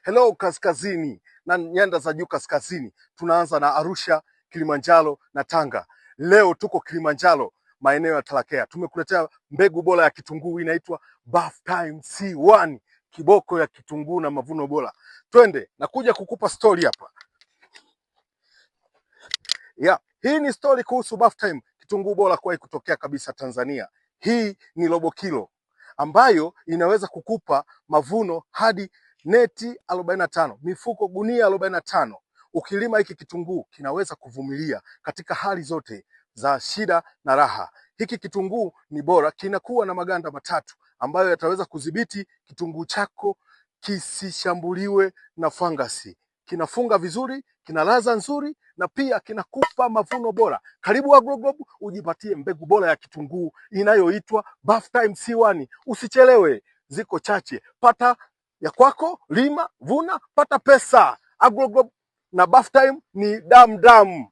Hello kaskazini na nyanda za juu kaskazini. Tunaanza na Arusha, Kilimanjaro na Tanga. Leo tuko Kilimanjaro, maeneo ya Tarakea. Tumekuletea mbegu bora ya kitunguu inaitwa Bath Time C1, kiboko ya kitunguu na mavuno bora. Twende na kuja kukupa story hapa. Hii ni story kuhusu Bath Time, kitunguu bora kuwahi kutokea kabisa Tanzania. Hii ni robo kilo ambayo inaweza kukupa mavuno hadi neti 45, mifuko gunia 45. Ukilima hiki kitunguu kinaweza kuvumilia katika hali zote za shida na raha. Hiki kitunguu ni bora, kinakuwa na maganda matatu ambayo yataweza kudhibiti kitunguu chako kisishambuliwe na fangasi. Kinafunga vizuri, kina ladha nzuri na pia kinakupa mavuno bora. Karibu AgroGlobe ujipatie mbegu bora ya kitunguu inayoitwa Bath Time C1. Usichelewe, ziko chache. Pata ya kwako, lima, vuna, pata pesa. AgroGlobe na Bath Time ni damu.